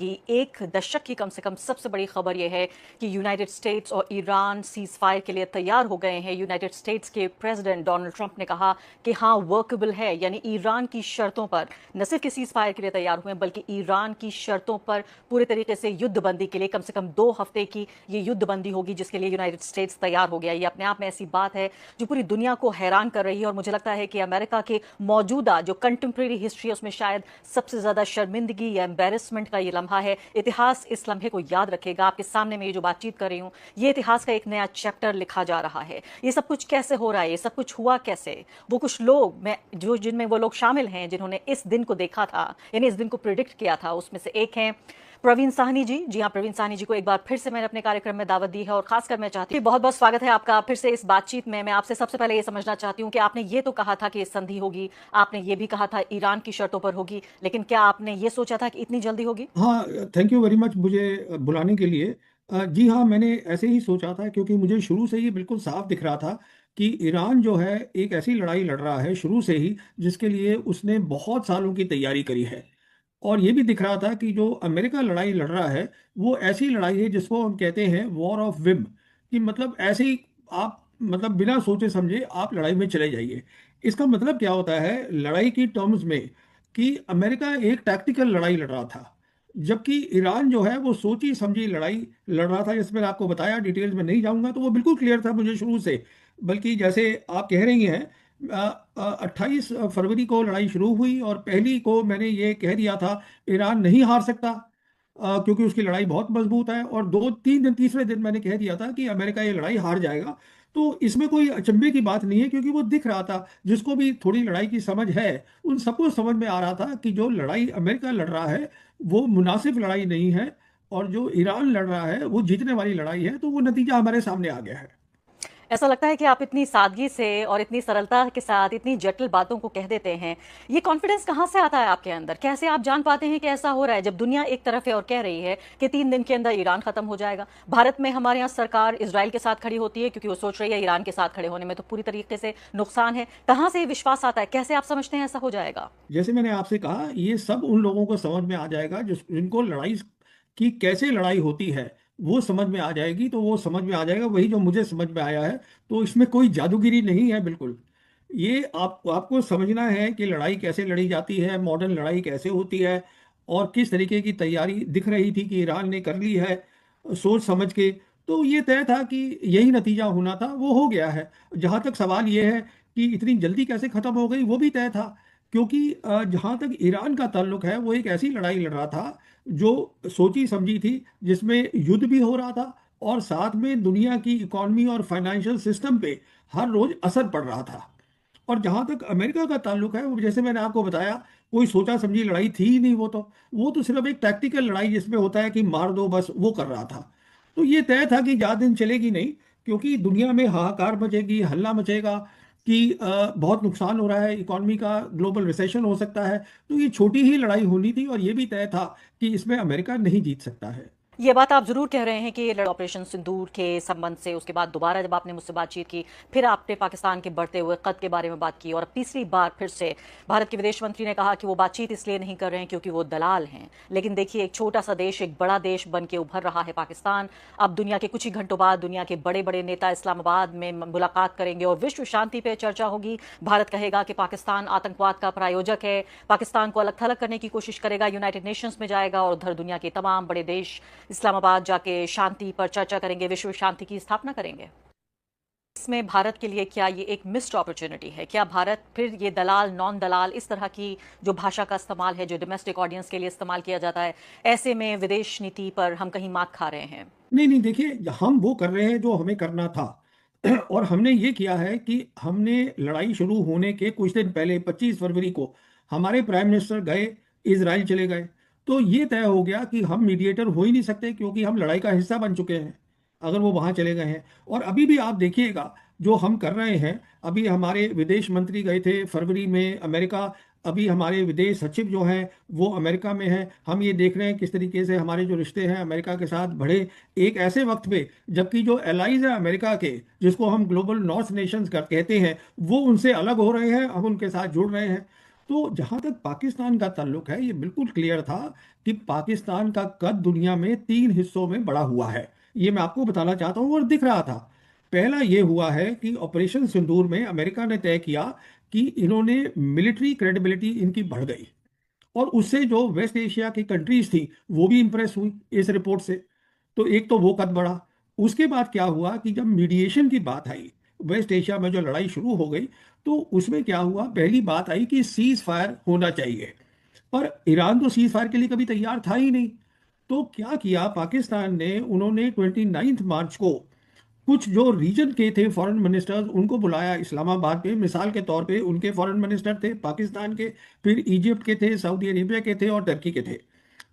कि एक दशक की कम से कम सबसे बड़ी खबर यह है कि यूनाइटेड स्टेट्स और ईरान सीज फायर के लिए तैयार हो गए हैं। यूनाइटेड स्टेट्स के प्रेसिडेंट डोनाल्ड ट्रंप ने कहा कि हाँ वर्केबल है, यानी ईरान की शर्तों पर न सिर्फ कि सीज फायर के लिए तैयार हुए बल्कि ईरान की शर्तों पर पूरे तरीके से युद्धबंदी के लिए कम से कम 2 हफ्ते की ये युद्धबंदी होगी, जिसके लिए यूनाइटेड स्टेट्स तैयार हो गया। ये अपने आप में ऐसी बात है जो पूरी दुनिया को हैरान कर रही है और मुझे लगता है कि अमेरिका के मौजूदा जो कंटेम्प्रेरी हिस्ट्री है उसमें शायद सबसे ज्यादा शर्मिंदगी या एम्बेरसमेंट का ये लम्हा है। इतिहास इस लम्हे को याद रखेगा। आपके सामने मैं ये जो बातचीत कर रही हूँ, ये इतिहास का एक नया चैप्टर लिखा जा रहा है। ये सब कुछ कैसे हो रहा है, ये सब कुछ हुआ कैसे? वो कुछ लोग मैं जो जिनमें वो लोग शामिल हैं जिन्होंने इस दिन को देखा था, यानी इस दिन को प्रिडिक्ट किया था, उसमें से एक हैं प्रवीण साहनी जी। जी हाँ, प्रवीण साहनी जी को एक बार फिर से मैंने अपने कार्यक्रम में दावत दी है और खासकर मैं चाहती हूँ, बहुत बहुत स्वागत है आपका फिर से इस बातचीत में। मैं आपसे सबसे पहले ये समझना चाहती हूँ कि आपने ये तो कहा था कि संधि होगी, आपने ये भी कहा था ईरान की शर्तों पर होगी, लेकिन क्या आपने ये सोचा था कि इतनी जल्दी होगी? हाँ, थैंक यू वेरी मच मुझे बुलाने के लिए। जी हाँ, मैंने ऐसे ही सोचा था क्योंकि मुझे शुरू से ही बिल्कुल साफ दिख रहा था कि ईरान जो है एक ऐसी लड़ाई लड़ रहा है शुरू से ही जिसके लिए उसने बहुत सालों की तैयारी करी है। और ये भी दिख रहा था कि जो अमेरिका लड़ाई लड़ रहा है वो ऐसी लड़ाई है जिसको हम कहते हैं वॉर ऑफ विम, कि मतलब ऐसे ही आप मतलब बिना सोचे समझे आप लड़ाई में चले जाइए। इसका मतलब क्या होता है लड़ाई की टर्म्स में, कि अमेरिका एक टैक्टिकल लड़ाई लड़ रहा था, जबकि ईरान जो है वो सोची समझी लड़ाई लड़ रहा था। जिसमें आपको बताया, डिटेल्स में नहीं जाऊंगा, तो वो बिल्कुल क्लियर था मुझे शुरू से। बल्कि जैसे आप कह रही हैं, 28 फरवरी को लड़ाई शुरू हुई और पहली को मैंने ये कह दिया था ईरान नहीं हार सकता, क्योंकि उसकी लड़ाई बहुत मजबूत है। और 2-3 दिन, तीसरे दिन मैंने कह दिया था कि अमेरिका ये लड़ाई हार जाएगा। तो इसमें कोई अचंभे की बात नहीं है, क्योंकि वो दिख रहा था, जिसको भी थोड़ी लड़ाई की समझ है उन सबको समझ में आ रहा था कि जो लड़ाई अमेरिका लड़ रहा है वो मुनासिब लड़ाई नहीं है, और जो ईरान लड़ रहा है वो जीतने वाली लड़ाई है। तो वो नतीजा हमारे सामने आ गया है। ऐसा लगता है कि आप इतनी सादगी से और इतनी सरलता के साथ इतनी जटिल बातों को कह देते हैं। ये कॉन्फिडेंस कहाँ से आता है आपके अंदर? कैसे आप जान पाते हैं कि ऐसा हो रहा है, जब दुनिया एक तरफ है और कह रही है कि 3 दिन के अंदर ईरान खत्म हो जाएगा? भारत में हमारे यहाँ सरकार इसराइल के साथ खड़ी होती है क्योंकि वो सोच रही है ईरान के साथ खड़े होने में तो पूरी तरीके से नुकसान है। कहाँ से ये विश्वास आता है? कैसे आप समझते हैं ऐसा हो जाएगा? जैसे मैंने आपसे कहा, ये सब उन लोगों को समझ में आ जाएगा जिनको लड़ाई की कैसे लड़ाई होती है वो समझ में आ जाएगी। तो वो समझ में आ जाएगा वही जो मुझे समझ में आया है। तो इसमें कोई जादूगिरी नहीं है बिल्कुल। ये आपको समझना है कि लड़ाई कैसे लड़ी जाती है, मॉडर्न लड़ाई कैसे होती है, और किस तरीके की तैयारी दिख रही थी कि ईरान ने कर ली है सोच समझ के। तो ये तय था कि यही नतीजा होना था, वो हो गया है। जहाँ तक सवाल ये है कि इतनी जल्दी कैसे खत्म हो गई, वो भी तय था। क्योंकि जहाँ तक ईरान का ताल्लुक है, वो एक ऐसी लड़ाई लड़ रहा था जो सोची समझी थी, जिसमें युद्ध भी हो रहा था और साथ में दुनिया की इकोनॉमी और फाइनेंशियल सिस्टम पे हर रोज असर पड़ रहा था। और जहां तक अमेरिका का ताल्लुक है, वो जैसे मैंने आपको बताया, कोई सोचा समझी लड़ाई थी ही नहीं। वो तो सिर्फ एक टैक्टिकल लड़ाई जिसमें होता है कि मार दो बस, वो कर रहा था। तो ये तय था कि ज्यादा दिन चलेगी नहीं, क्योंकि दुनिया में हाहाकार मचेगी, हल्ला मचेगा कि बहुत नुकसान हो रहा है इकोनॉमी का, ग्लोबल रिसेशन हो सकता है। तो ये छोटी ही लड़ाई होनी थी, और ये भी तय था कि इसमें अमेरिका नहीं जीत सकता है। ये बात आप ज़रूर कह रहे हैं कि ये ऑपरेशन सिंदूर के संबंध से उसके बाद दोबारा जब आपने मुझसे बातचीत की, फिर आपने पाकिस्तान के बढ़ते हुए कद के बारे में बात की और अब तीसरी बार फिर से भारत के विदेश मंत्री ने कहा कि वो बातचीत इसलिए नहीं कर रहे हैं क्योंकि वो दलाल हैं। लेकिन देखिए, एक छोटा सा देश एक बड़ा देश बन के उभर रहा है पाकिस्तान। अब दुनिया के कुछ ही घंटों बाद दुनिया के बड़े बड़े नेता इस्लामाबाद में मुलाकात करेंगे और विश्व शांति पर चर्चा होगी। भारत कहेगा कि पाकिस्तान आतंकवाद का प्रायोजक है, पाकिस्तान को अलग थलग करने की कोशिश करेगा, यूनाइटेड नेशंस में जाएगा और उधर दुनिया के तमाम बड़े देश इस्लामाबाद जाके शांति पर चर्चा करेंगे, विश्व शांति की स्थापना करेंगे। इसमें भारत के लिए क्या ये एक मिस्ड अपॉर्चुनिटी है? क्या भारत फिर ये दलाल नॉन दलाल इस तरह की जो भाषा का इस्तेमाल है, जो डोमेस्टिक ऑडियंस के लिए इस्तेमाल किया जाता है, ऐसे में विदेश नीति पर हम कहीं मात खा रहे हैं? नहीं नहीं, देखिए, हम वो कर रहे हैं जो हमें करना था। और हमने ये किया है कि हमने लड़ाई शुरू होने के कुछ दिन पहले 25 फरवरी को हमारे प्राइम मिनिस्टर गए, इजराइल चले गए। तो ये तय हो गया कि हम मीडिएटर हो ही नहीं सकते, क्योंकि हम लड़ाई का हिस्सा बन चुके हैं अगर वो वहाँ चले गए हैं। और अभी भी आप देखिएगा जो हम कर रहे हैं। अभी हमारे विदेश मंत्री गए थे फरवरी में अमेरिका। अभी हमारे विदेश सचिव जो हैं वो अमेरिका में हैं। हम ये देख रहे हैं किस तरीके से हमारे जो रिश्ते हैं अमेरिका के साथ बढ़े, एक ऐसे वक्त पे जबकि जो एलाइज है अमेरिका के, जिसको हम ग्लोबल नॉर्थ नेशंस कहते हैं, वो उनसे अलग हो रहे हैं, हम उनके साथ जुड़ रहे हैं। तो जहां तक पाकिस्तान का ताल्लुक है, ये बिल्कुल क्लियर था कि पाकिस्तान का कद दुनिया में तीन हिस्सों में बड़ा हुआ है। ये मैं आपको बताना चाहता हूँ और दिख रहा था। पहला ये हुआ है कि ऑपरेशन सिंदूर में अमेरिका ने तय किया कि इन्होंने मिलिट्री क्रेडिबिलिटी इनकी बढ़ गई, और उससे जो वेस्ट एशिया की कंट्रीज थी वो भी इंप्रेस हुई इस रिपोर्ट से। तो एक तो वो कद बढ़ा। उसके बाद क्या हुआ कि जब मीडिएशन की बात आई, वेस्ट एशिया में जो लड़ाई शुरू हो गई, तो उसमें क्या हुआ, पहली बात आई कि सीज फायर होना चाहिए। पर ईरान तो सीज फायर के लिए कभी तैयार था ही नहीं। तो क्या किया पाकिस्तान ने, उन्होंने 29 मार्च को कुछ जो रीजन के थे फॉरेन मिनिस्टर्स उनको बुलाया इस्लामाबाद में। मिसाल के तौर पे उनके फॉरेन मिनिस्टर थे पाकिस्तान के, फिर इजिप्ट के थे, सऊदी अरेबिया के थे और टर्की के थे।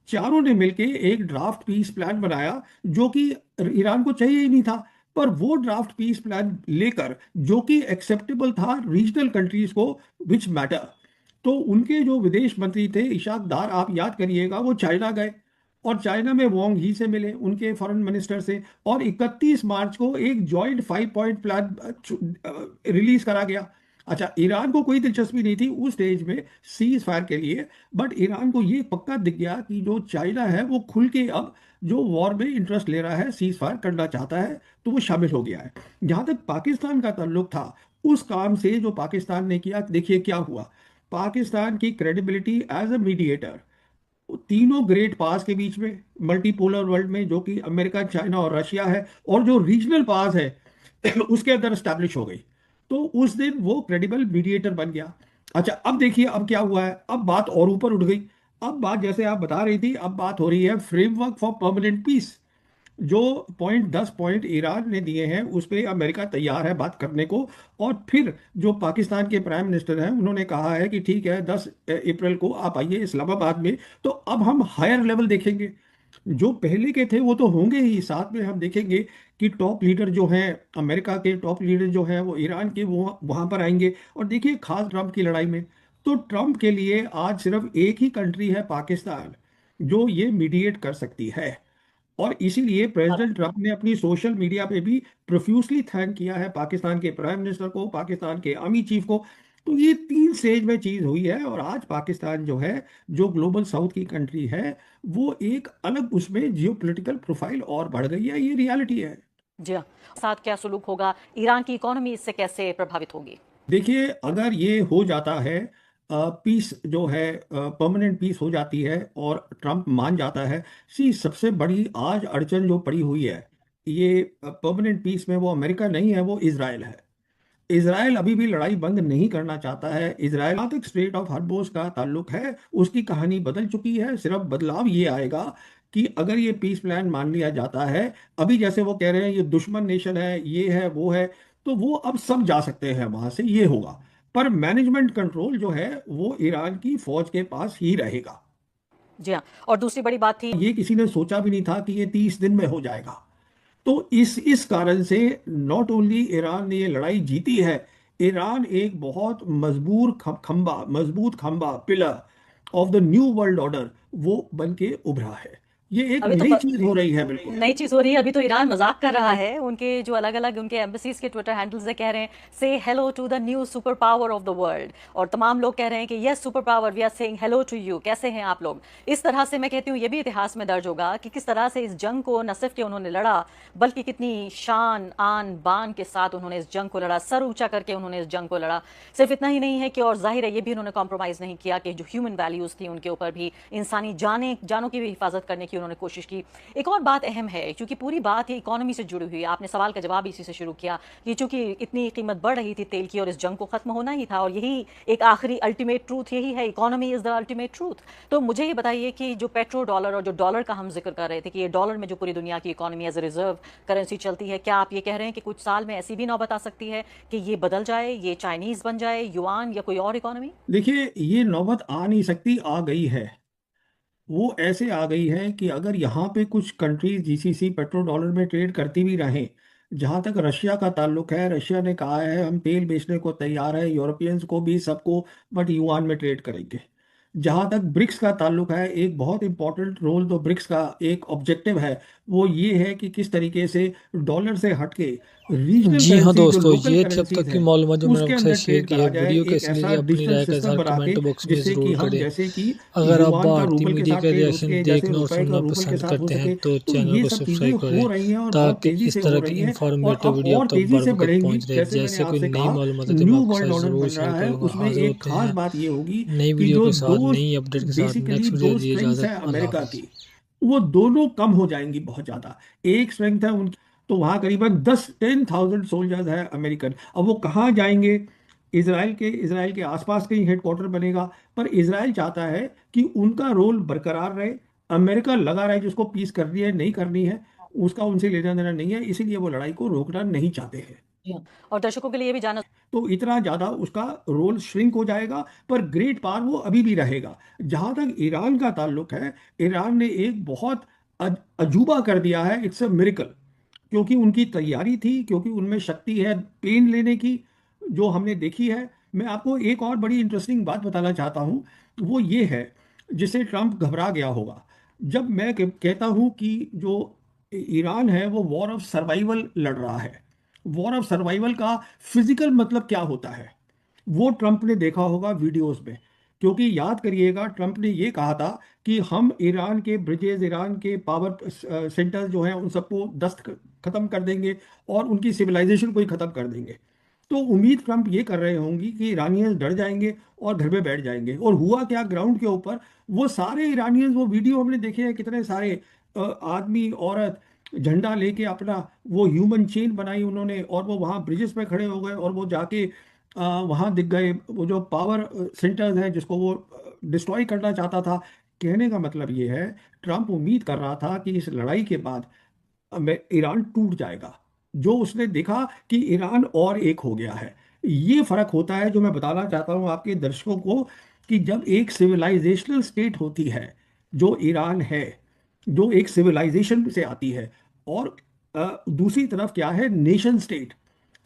चारों ने मिलके एक ड्राफ्ट पीस प्लान बनाया जो कि ईरान को चाहिए ही नहीं था। पर वो ड्राफ्ट पीस प्लान लेकर, जो कि एक्सेप्टेबल था रीजनल कंट्रीज को, विच मैटर, तो उनके जो विदेश मंत्री थे इशाक दार, आप याद करिएगा, वो चाइना गए और चाइना में वोंग ही से मिले उनके फॉरेन मिनिस्टर से, और 31 मार्च को एक जॉइंट 5 पॉइंट प्लान रिलीज करा गया। अच्छा, ईरान को कोई दिलचस्पी नहीं थी उस स्टेज में सीज फायर के लिए, बट ईरान को ये पक्का दिख गया कि जो चाइना है वो खुल के अब जो वॉर में इंटरेस्ट ले रहा है, सीज फायर करना चाहता है, तो वो शामिल हो गया है। जहां तक पाकिस्तान का ताल्लुक था, उस काम से जो पाकिस्तान ने किया, देखिए क्या हुआ। पाकिस्तान की क्रेडिबिलिटी एज अ मीडिएटर तीनों ग्रेट पास के बीच में, मल्टीपोलर वर्ल्ड में, जो कि अमेरिका, चाइना और रशिया है, और जो रीजनल पास है उसके अंदर स्टैब्लिश हो गई। तो उस दिन वो क्रेडिबल मीडिएटर बन गया। अच्छा, अब देखिए अब क्या हुआ है, अब बात और ऊपर उठ गई। अब बात, जैसे आप बता रही थी, अब बात हो रही है फ्रेमवर्क फॉर परमानेंट पीस। जो 10 पॉइंट ईरान ने दिए हैं उस पे अमेरिका तैयार है बात करने को। और फिर जो पाकिस्तान के प्राइम मिनिस्टर हैं उन्होंने कहा है कि ठीक है, 10 अप्रैल को आप आइए इस्लामाबाद में, तो अब हम हायर लेवल देखेंगे। जो पहले के थे वो तो होंगे ही, साथ में हम देखेंगे कि टॉप लीडर जो हैं, अमेरिका के टॉप लीडर जो हैं, वो ईरान के, वो वहां पर आएंगे। और देखिए, खास ट्रंप की लड़ाई में, तो ट्रंप के लिए आज सिर्फ एक ही कंट्री है, पाकिस्तान, जो ये मीडिएट कर सकती है। और इसीलिए प्रेसिडेंट ट्रंप ने अपनी सोशल मीडिया पे भी प्रोफ्यूसली थैंक किया है पाकिस्तान के प्राइम मिनिस्टर को, पाकिस्तान के आर्मी चीफ को। तो ये तीन स्टेज में चीज हुई है, और आज पाकिस्तान जो है, जो ग्लोबल साउथ की कंट्री है, वो एक अलग उसमें जियोपॉलिटिकल प्रोफाइल और बढ़ गई है। ये रियलिटी है। जी हाँ। साथ क्या सुलूक होगा, ईरान की इकोनॉमी इससे कैसे प्रभावित होगी? देखिए, अगर ये हो जाता है, पीस जो है, परमानेंट पीस हो जाती है और ट्रंप मान जाता है, सी सबसे बड़ी आज अड़चन जो पड़ी हुई है, ये परमानेंट पीस में, वो अमेरिका नहीं है, वो इसराइल है। इसराइल अभी भी लड़ाई बंद नहीं करना चाहता है। इसराइल जहाँ तक स्ट्रेट ऑफ हॉर्मुज का ताल्लुक है, उसकी कहानी बदल चुकी है। सिर्फ बदलाव ये आएगा कि अगर ये पीस प्लान मान लिया जाता है, अभी जैसे वो कह रहे हैं ये दुश्मन नेशन है, ये है, वो है, तो वो अब सब जा सकते हैं वहां से, ये होगा। पर मैनेजमेंट कंट्रोल जो है वो ईरान की फौज के पास ही रहेगा। जी हाँ। और दूसरी बड़ी बात थी, ये किसी ने सोचा भी नहीं था कि ये 30 दिन में हो जाएगा। तो इस कारण से नॉट ओनली ईरान ने ये लड़ाई जीती है, ईरान एक बहुत मजबूत खंबा, pillar of the new world order, वो बन के उभरा है। ये एक अभी तो नई चीज हो रही है बिल्कुल। नई चीज हो रही है। अभी तो ईरान मजाक कर रहा है, उनके जो अलग अलग उनके एम्बेसीज के ट्विटर हैंडल्स से कह रहे हैं, say hello to the new super power of the world. और तमाम लोग कह रहे हैं कि yes super power, we are saying hello to you, कैसे हैं आप लोग। इस तरह से मैं कहती हूँ ये भी इतिहास में दर्ज होगा कि किस तरह से इस जंग को न सिर्फ कि उन्होंने लड़ा, बल्कि कितनी शान आन बान के साथ उन्होंने इस जंग को लड़ा, सर ऊंचा करके उन्होंने इस जंग को लड़ा। सिर्फ इतना ही नहीं है कि, और जाहिर है ये भी उन्होंने कॉम्प्रोमाइज नहीं किया कि जो ह्यूमन वैल्यूज थी उनके ऊपर भी, इंसानी जानों की भी हिफाजत करने की उन्होंने कोशिश की। एक और बात अहम है, क्योंकि पूरी बात ये इकोनॉमी से जुड़ी हुई है, आपने सवाल का जवाब इसी से शुरू किया कि चूंकि इतनी कीमत बढ़ रही थी तेल की और इस जंग को खत्म होना ही था, और यही एक आखिरी अल्टीमेट ट्रूथ यही है, economy is the ultimate truth. तो मुझे ये बताइए कि जो पेट्रो डॉलर और जो डॉलर का हम जिक्र कर रहे थे कि ये डॉलर में जो पूरी दुनिया की economy as a reserve currency चलती है, क्या आप ये कह रहे हैं कि कुछ साल में ऐसी भी नौबत आ सकती है कि ये बदल जाए, ये चाइनीज बन जाए, युआन या कोई और इकोनॉमी? देखिए, ये नौबत आ नहीं सकती, आ गई है। वो ऐसे आ गई है कि अगर यहाँ पे कुछ कंट्रीज जीसीसी पेट्रो डॉलर में ट्रेड करती भी रहें, जहाँ तक रशिया का ताल्लुक है, रशिया ने कहा है हम तेल बेचने को तैयार है, यूरोपियंस को भी, सबको, बट युआन में ट्रेड करेंगे। जहाँ तक ब्रिक्स का ताल्लुक है, एक बहुत इंपॉर्टेंट रोल तो ब्रिक्स का एक ऑब्जेक्टिव है, वो ये है कि किस तरीके से डॉलर से हटके रीजनल जी हाँ करेंसी जो दोस्तों, लोकल ये थी अब तक करेंसीज की हैं मालूमात जो मैंने उसके आपके साथ अंदर शेयर ट्रेड की है। करा जाए, वीडियो एक कैसी लगी ऐसा अपनी डिजिटल राय का सिस्टम इज़हार बना के कमेंट बॉक्स में जिससे कि ज़रूर हम करें। जैसे कि अगर आप युआन का भारतीय रूबल के मीडिया साथ का ट्रेड हो रिएक्शन सके, जैसे देखना और रुपए का सुनना रूबल के पसंद साथ हो करते हैं सके, तो तो चैनल ये को सब चीजें सब्सक्राइब हो करें, रही हैं और बहुत ताकि तेजी इस से हो तरह की रही हैं, और इंफॉर्मेटिव अब वीडियो और अब तक तेजी बर से वक्त बढ़ेंगी। पहुँच रहे। जैसे मैंने जैसे कोई आपसे नई कहा, मालूमात है मैं न्यू आपके वर्ल्ड साथ ऑर्डर ज़रूर बन शेयर रहा है, करूँगा। उसमें हाज़िर एक होते खास हैं बात ये होगी नई कि वीडियो जो के साथ, दो नई अपडेट के साथ। बेसिकली नेक्स्ट वीडियो दो दीजिए स्ट्रेंथ्स इजाज़त। हैं अल्लाह अमेरिका हाफ़िज़। की, वो दोनों कम हो जाएंगी बहुत ज्यादा। एक स्ट्रेंथ है उनकी, तो वहां करीबन 10,000 सोल्जर्स है अमेरिकन। अब वो कहाँ जाएंगे? इसराइल के आसपास कहीं हेडक्वार्टर बनेगा, पर इसराइल चाहता है कि उनका रोल बरकरार रहे। अमेरिका लगा रहे जिसको पीस करनी है नहीं करनी है, उसका उनसे लेना देना नहीं है, इसीलिए वो लड़ाई को रोकना नहीं चाहते हैं। और दर्शकों के लिए ये भी जानना तो इतना ज्यादा उसका रोल श्रिंक हो जाएगा, पर ग्रेट पावर वो अभी भी रहेगा। जहां तक ईरान का ताल्लुक है, ईरान ने एक बहुत अजूबा कर दिया है, इट्स अ मिरेकल। क्योंकि उनकी तैयारी थी, क्योंकि उनमें शक्ति है पेन लेने की, जो हमने देखी है। मैं आपको एक और बड़ी इंटरेस्टिंग बात बताना चाहता हूँ, वो ये है जिससे ट्रंप घबरा गया होगा। जब मैं कहता हूँ कि जो ईरान है वो वॉर ऑफ सर्वाइवल लड़ रहा है, वॉर ऑफ सर्वाइवल का फिजिकल मतलब क्या होता है, वो ट्रंप ने देखा होगा वीडियोस में। क्योंकि याद करिएगा, ट्रंप ने ये कहा था कि हम ईरान के ब्रिजेस, ईरान के पावर सेंटर्स जो हैं उन सबको दस्त खत्म कर देंगे और उनकी सिविलाइजेशन को ही खत्म कर देंगे। तो उम्मीद ट्रंप ये कर रहे होंगी कि ईरानियंस डर जाएंगे और घर में बैठ जाएंगे। और हुआ क्या ग्राउंड के ऊपर? वो सारे ईरानियंस, वो वीडियो हमने देखे हैं, कितने सारे आदमी औरत झंडा लेके अपना वो ह्यूमन चेन बनाई उन्होंने, और वो वहाँ ब्रिजेस पे खड़े हो गए, और वो जाके वहाँ दिख गए वो जो पावर सेंटर्स हैं जिसको वो डिस्ट्रॉय करना चाहता था। कहने का मतलब ये है, ट्रंप उम्मीद कर रहा था कि इस लड़ाई के बाद ईरान टूट जाएगा। जो उसने देखा कि ईरान और एक हो गया है। ये फर्क होता है जो मैं बताना चाहता हूँ आपके दर्शकों को, कि जब एक सिविलाइजेशनल स्टेट होती है जो ईरान है, जो एक सिविलाइजेशन से आती है, और दूसरी तरफ क्या है, नेशन स्टेट।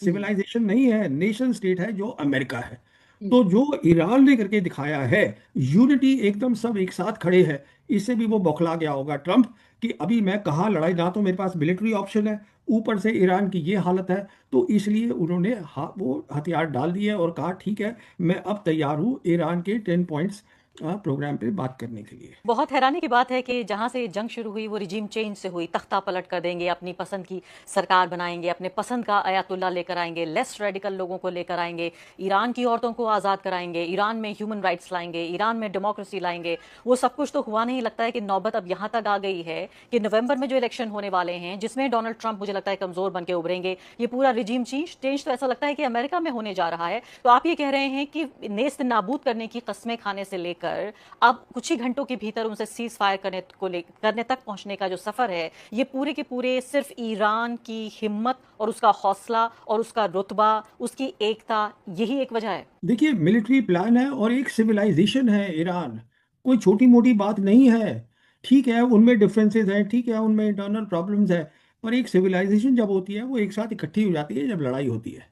सिविलाइजेशन नहीं है, नेशन स्टेट है जो अमेरिका है। तो जो ईरान ने करके दिखाया है, यूनिटी, एकदम सब एक साथ खड़े हैं, इससे भी वो बौखला गया होगा ट्रंप कि अभी मैं कहाँ लड़ाई, ना तो मेरे पास मिलिट्री ऑप्शन है, ऊपर से ईरान की ये हालत है। तो इसलिए उन्होंने वो हथियार डाल दिए और कहा ठीक है, मैं अब तैयार हूँ ईरान के 10 पॉइंट्स प्रोग्राम पे बात करने के लिए। बहुत हैरानी की बात है कि जहां से जंग शुरू हुई वो रिजीम चेंज से हुई। तख्ता पलट कर देंगे, अपनी पसंद की सरकार बनाएंगे, अपने पसंद का अयातुल्ला लेकर आएंगे, लेस रेडिकल लोगों को लेकर आएंगे, ईरान की औरतों को आज़ाद कराएंगे, ईरान में ह्यूमन राइट्स लाएंगे, ईरान में डेमोक्रेसी लाएंगे। वो सब कुछ तो हुआ नहीं। लगता है कि नौबत अब यहाँ तक आ गई है कि नवंबर में जो इलेक्शन होने वाले हैं, जिसमें डोनाल्ड ट्रंप मुझे लगता है कमजोर बन के उभरेंगे। ये पूरा रिजीम चेंज तो ऐसा लगता है कि अमेरिका में होने जा रहा है। तो आप ये कह रहे हैं कि नेस्त नाबूद करने की कस्में खाने से लेकर अब कुछ ही घंटों के भीतर उनसे सीज फायर करने तक पहुंचने का जो सफर है, ये पूरे के पूरे सिर्फ ईरान की हिम्मत और उसका हौसला और उसका रुतबा, उसकी एकता, यही एक वजह है। देखिए, मिलिट्री प्लान है और एक सिविलाइजेशन है ईरान, कोई छोटी मोटी बात नहीं है। ठीक है, उनमें डिफरेंसेस हैं, ठीक है, उनमें इंटरनल प्रॉब्लम्स है, पर एक सिविलाइजेशन जब होती है वो एक साथ इकट्ठी हो जाती है जब लड़ाई होती है।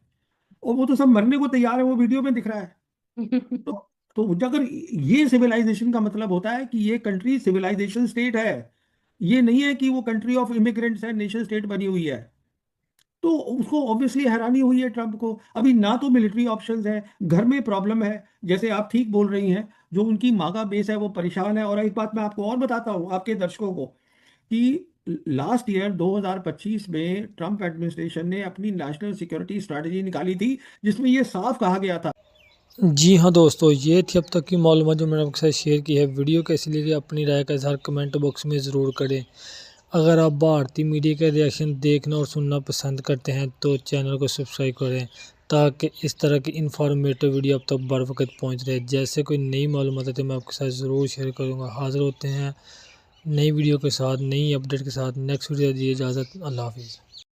और वो तो सब मरने को तैयार है, वो वीडियो में दिख रहा है। तो तो अगर ये सिविलाइजेशन का मतलब होता है कि ये कंट्री सिविलाइजेशन स्टेट है, ये नहीं है कि वो कंट्री ऑफ इमिग्रेंट्स है, नेशन स्टेट बनी हुई है। तो उसको ऑब्वियसली हैरानी हुई है ट्रंप को। अभी ना तो मिलिट्री ऑप्शंस है, घर में प्रॉब्लम है, जैसे आप ठीक बोल रही हैं, जो उनकी मागा बेस है वो परेशान है। और एक बात मैं आपको और बताता हूँ आपके दर्शकों को, कि लास्ट ईयर 2025 में ट्रंप एडमिनिस्ट्रेशन ने अपनी नेशनल सिक्योरिटी स्ट्रैटेजी निकाली थी, जिसमें ये साफ कहा गया था। जी हाँ दोस्तों, ये थी अब तक की मालूमात जो मैंने आपके साथ शेयर की है। वीडियो कैसी लगी अपनी राय का इज़हार कमेंट बॉक्स में ज़रूर करें। अगर आप भारतीय मीडिया का रिएक्शन देखना और सुनना पसंद करते हैं तो चैनल को सब्सक्राइब करें, ताकि इस तरह की इन्फॉर्मेटिव वीडियो अब तक बर वक्त पहुँच रहे। जैसे कोई नई मालूमात है तो मैं आपके साथ ज़रूर शेयर करूँगा। हाज़िर होते हैं नई वीडियो के साथ, नई अपडेट के साथ। नेक्स्ट वीडियो दीजिए इजाज़त। अल्लाह हाफ़िज़।